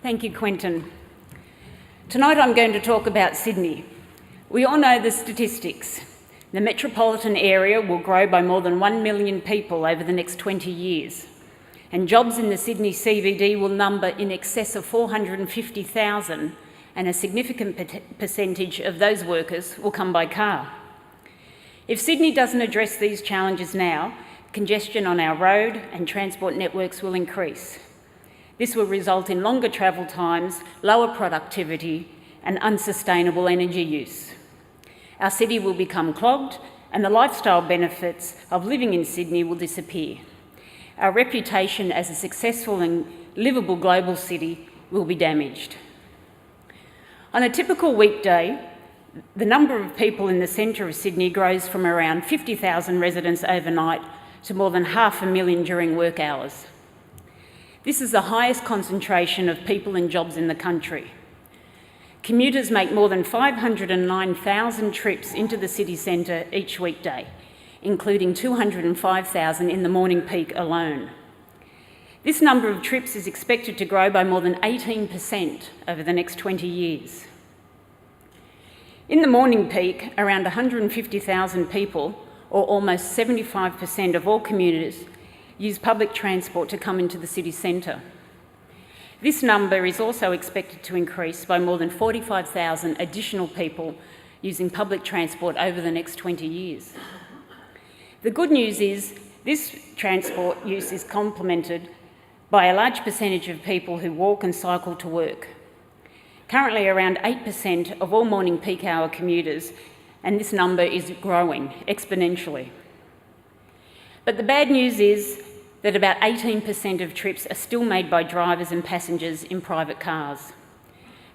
Thank you, Quentin. Tonight I'm going to talk about Sydney. We all know the statistics. The metropolitan area will grow by more than 1 million people over the next 20 years, and jobs in the Sydney CBD will number in excess of 450,000, and a significant percentage of those workers will come by car. If Sydney doesn't address these challenges now, congestion on our road and transport networks will increase. This will result in longer travel times, lower productivity, and unsustainable energy use. Our city will become clogged, and the lifestyle benefits of living in Sydney will disappear. Our reputation as a successful and livable global city will be damaged. On a typical weekday, the number of people in the centre of Sydney grows from around 50,000 residents overnight to more than 500,000 during work hours. This is the highest concentration of people and jobs in the country. Commuters make more than 509,000 trips into the city centre each weekday, including 205,000 in the morning peak alone. This number of trips is expected to grow by more than 18% over the next 20 years. In the morning peak, around 150,000 people, or almost 75% of all commuters, use public transport to come into the city centre. This number is also expected to increase by more than 45,000 additional people using public transport over the next 20 years. The good news is this transport use is complemented by a large percentage of people who walk and cycle to work. Currently, around 8% of all morning peak hour commuters, and this number is growing exponentially. But the bad news is that about 18% of trips are still made by drivers and passengers in private cars.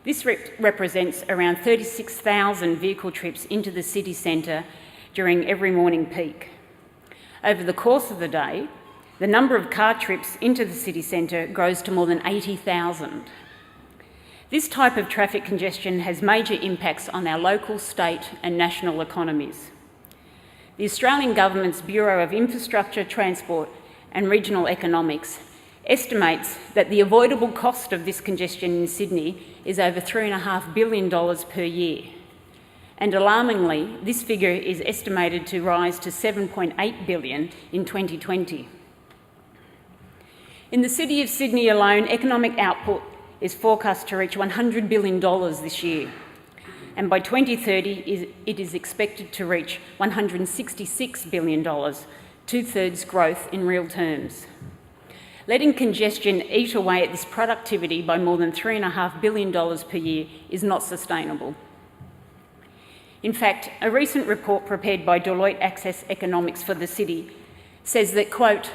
This represents around 36,000 vehicle trips into the city centre during every morning peak. Over the course of the day, the number of car trips into the city centre grows to more than 80,000. This type of traffic congestion has major impacts on our local, state and national economies. The Australian Government's Bureau of Infrastructure, Transport and Regional Economics estimates that the avoidable cost of this congestion in Sydney is over $3.5 billion per year. And alarmingly, this figure is estimated to rise to $7.8 billion in 2020. In the city of Sydney alone, economic output is forecast to reach $100 billion this year. And by 2030, it is expected to reach $166 billion, two-thirds growth in real terms. Letting congestion eat away at this productivity by more than $3.5 billion per year is not sustainable. In fact, a recent report prepared by Deloitte Access Economics for the city says that, quote,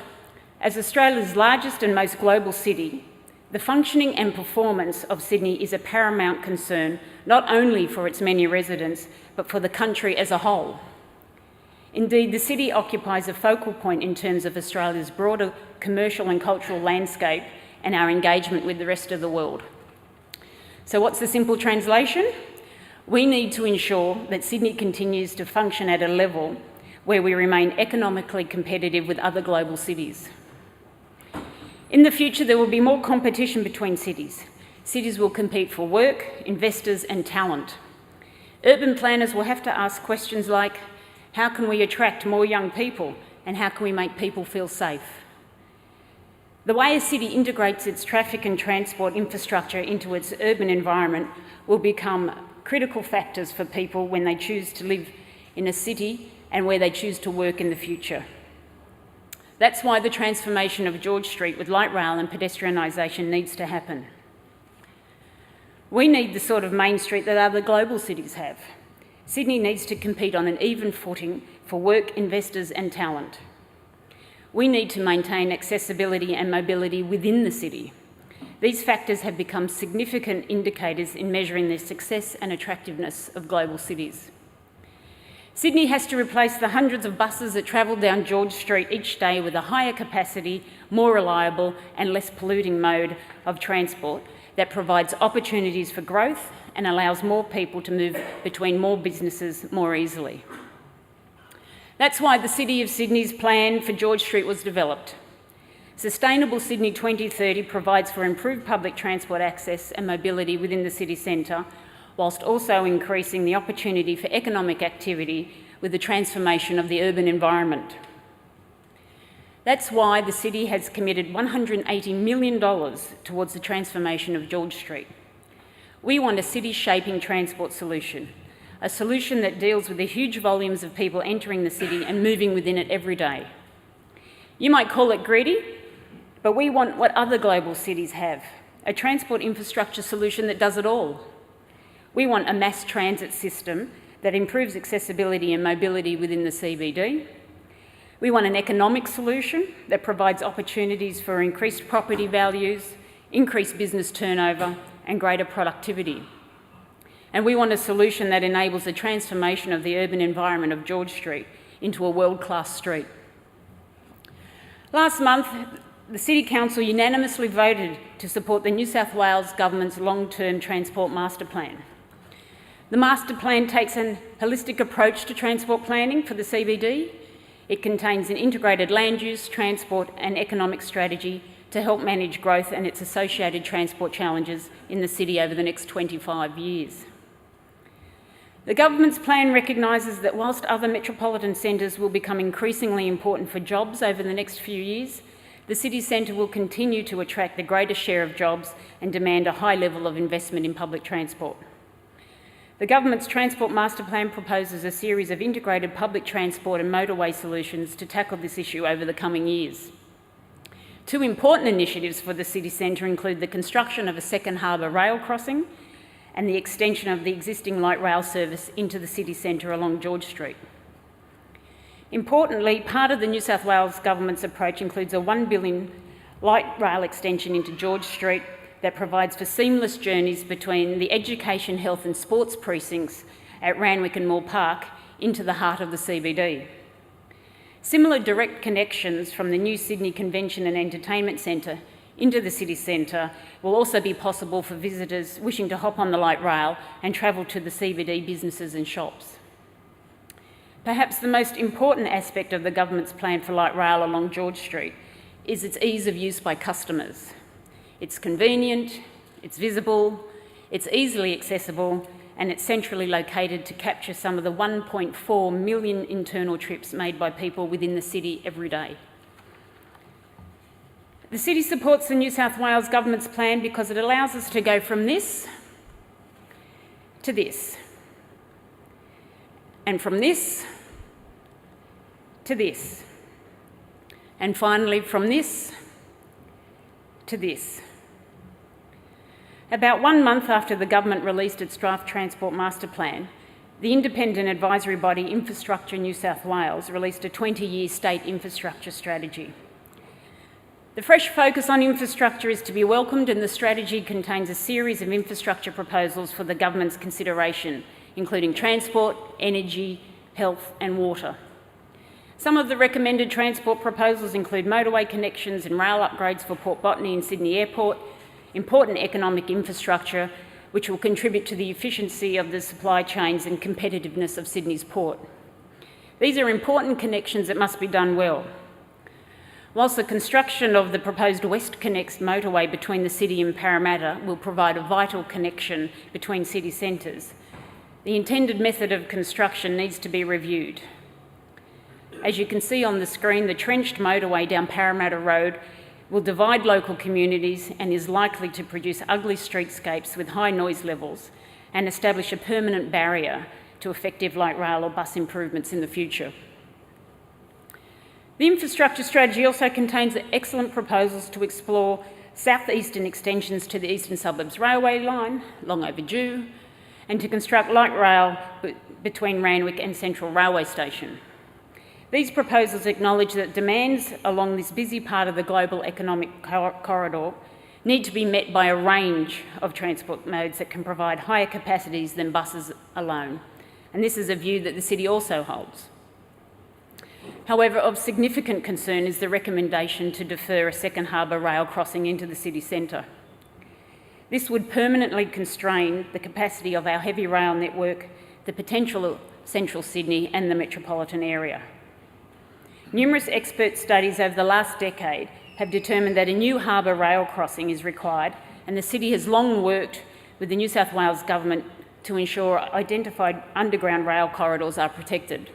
"As Australia's largest and most global city, the functioning and performance of Sydney is a paramount concern, not only for its many residents, but for the country as a whole. Indeed, the city occupies a focal point in terms of Australia's broader commercial and cultural landscape and our engagement with the rest of the world." So what's the simple translation? We need to ensure that Sydney continues to function at a level where we remain economically competitive with other global cities. In the future, there will be more competition between cities. Cities will compete for work, investors and talent. Urban planners will have to ask questions like, how can we attract more young people and how can we make people feel safe? The way a city integrates its traffic and transport infrastructure into its urban environment will become critical factors for people when they choose to live in a city and where they choose to work in the future. That's why the transformation of George Street with light rail and pedestrianisation needs to happen. We need the sort of main street that other global cities have. Sydney needs to compete on an even footing for work, investors and talent. We need to maintain accessibility and mobility within the city. These factors have become significant indicators in measuring the success and attractiveness of global cities. Sydney has to replace the hundreds of buses that travel down George Street each day with a higher capacity, more reliable and less polluting mode of transport that provides opportunities for growth and allows more people to move between more businesses more easily. That's why the City of Sydney's plan for George Street was developed. Sustainable Sydney 2030 provides for improved public transport access and mobility within the city centre, whilst also increasing the opportunity for economic activity with the transformation of the urban environment. That's why the city has committed $180 million towards the transformation of George Street. We want a city-shaping transport solution, a solution that deals with the huge volumes of people entering the city and moving within it every day. You might call it greedy, but we want what other global cities have, a transport infrastructure solution that does it all. We want a mass transit system that improves accessibility and mobility within the CBD. We want an economic solution that provides opportunities for increased property values, increased business turnover, and greater productivity. And we want a solution that enables the transformation of the urban environment of George Street into a world-class street. Last month, the City Council unanimously voted to support the New South Wales Government's long-term transport master plan. The master plan takes an holistic approach to transport planning for the CBD. It contains an integrated land use, transport and economic strategy to help manage growth and its associated transport challenges in the city over the next 25 years. The government's plan recognises that whilst other metropolitan centres will become increasingly important for jobs over the next few years, the city centre will continue to attract the greatest share of jobs and demand a high level of investment in public transport. The government's Transport Master Plan proposes a series of integrated public transport and motorway solutions to tackle this issue over the coming years. Two important initiatives for the city centre include the construction of a second harbour rail crossing and the extension of the existing light rail service into the city centre along George Street. Importantly, part of the New South Wales Government's approach includes a $1 billion light rail extension into George Street that provides for seamless journeys between the education, health and sports precincts at Randwick and Moore Park into the heart of the CBD. Similar direct connections from the new Sydney Convention and Entertainment Centre into the city centre will also be possible for visitors wishing to hop on the light rail and travel to the CBD businesses and shops. Perhaps the most important aspect of the government's plan for light rail along George Street is its ease of use by customers. It's convenient, it's visible, it's easily accessible, and it's centrally located to capture some of the 1.4 million internal trips made by people within the city every day. The city supports the New South Wales Government's plan because it allows us to go from this to this, and from this to this, and finally from this to this. About 1 month after the government released its draft Transport Master Plan, the independent advisory body Infrastructure New South Wales released a 20-year state infrastructure strategy. The fresh focus on infrastructure is to be welcomed, and the strategy contains a series of infrastructure proposals for the government's consideration, including transport, energy, health and water. Some of the recommended transport proposals include motorway connections and rail upgrades for Port Botany and Sydney Airport, important economic infrastructure which will contribute to the efficiency of the supply chains and competitiveness of Sydney's port. These are important connections that must be done well. Whilst the construction of the proposed West Connects motorway between the city and Parramatta will provide a vital connection between city centres, the intended method of construction needs to be reviewed. As you can see on the screen, the trenched motorway down Parramatta Road will divide local communities and is likely to produce ugly streetscapes with high noise levels and establish a permanent barrier to effective light rail or bus improvements in the future. The infrastructure strategy also contains excellent proposals to explore south-eastern extensions to the Eastern Suburbs Railway line, long overdue, and to construct light rail between Randwick and Central Railway Station. These proposals acknowledge that demands along this busy part of the global economic corridor need to be met by a range of transport modes that can provide higher capacities than buses alone, and this is a view that the city also holds. However, of significant concern is the recommendation to defer a second harbour rail crossing into the city centre. This would permanently constrain the capacity of our heavy rail network, the potential of central Sydney and the metropolitan area. Numerous expert studies over the last decade have determined that a new harbour rail crossing is required, and the city has long worked with the New South Wales Government to ensure identified underground rail corridors are protected.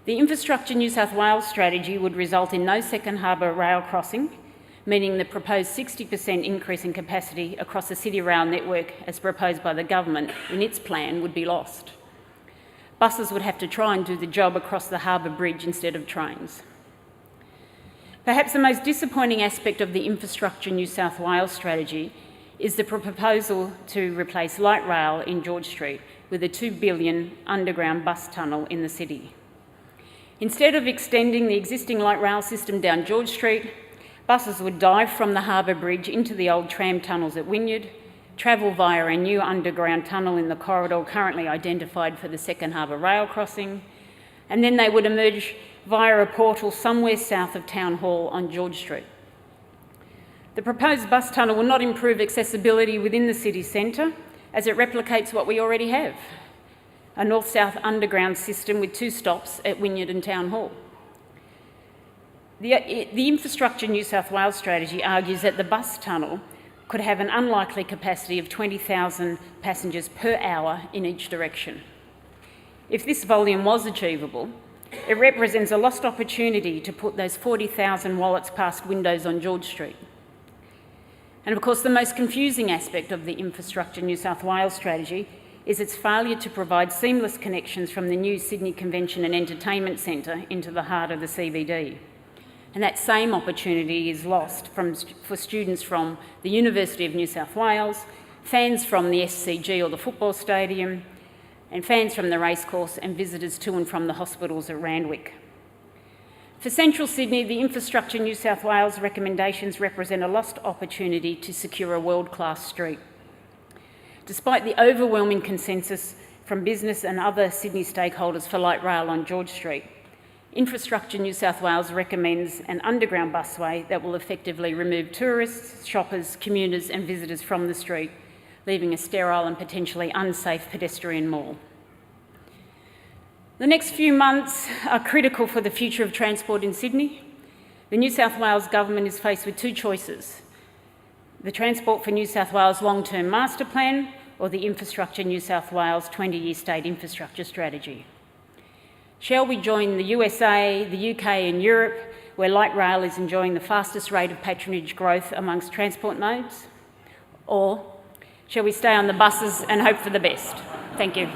The Infrastructure New South Wales strategy would result in no second harbour rail crossing, meaning the proposed 60% increase in capacity across the city rail network as proposed by the government in its plan would be lost. Buses would have to try and do the job across the harbour bridge instead of trains. Perhaps the most disappointing aspect of the Infrastructure New South Wales strategy is the proposal to replace light rail in George Street with a $2 billion underground bus tunnel in the city. Instead of extending the existing light rail system down George Street, buses would dive from the harbour bridge into the old tram tunnels at Wynyard, travel via a new underground tunnel in the corridor currently identified for the second harbour rail crossing, and then they would emerge via a portal somewhere south of Town Hall on George Street. The proposed bus tunnel will not improve accessibility within the city centre, as it replicates what we already have, a north-south underground system with 2 stops at Wynyard and Town Hall. The Infrastructure New South Wales strategy argues that the bus tunnel could have an unlikely capacity of 20,000 passengers per hour in each direction. If this volume was achievable, it represents a lost opportunity to put those 40,000 wallets past windows on George Street. And of course, the most confusing aspect of the Infrastructure New South Wales strategy is its failure to provide seamless connections from the new Sydney Convention and Entertainment Centre into the heart of the CBD. And that same opportunity is lost for students from the University of New South Wales, fans from the SCG or the football stadium, and fans from the racecourse and visitors to and from the hospitals at Randwick. For Central Sydney, the Infrastructure New South Wales recommendations represent a lost opportunity to secure a world-class street. Despite the overwhelming consensus from business and other Sydney stakeholders for light rail on George Street, Infrastructure New South Wales recommends an underground busway that will effectively remove tourists, shoppers, commuters and visitors from the street, leaving a sterile and potentially unsafe pedestrian mall. The next few months are critical for the future of transport in Sydney. The New South Wales Government is faced with 2 choices: the Transport for New South Wales long-term master plan or the Infrastructure New South Wales 20-year state infrastructure strategy. Shall we join the USA, the UK and Europe, where light rail is enjoying the fastest rate of patronage growth amongst transport modes? Or shall we stay on the buses and hope for the best? Thank you.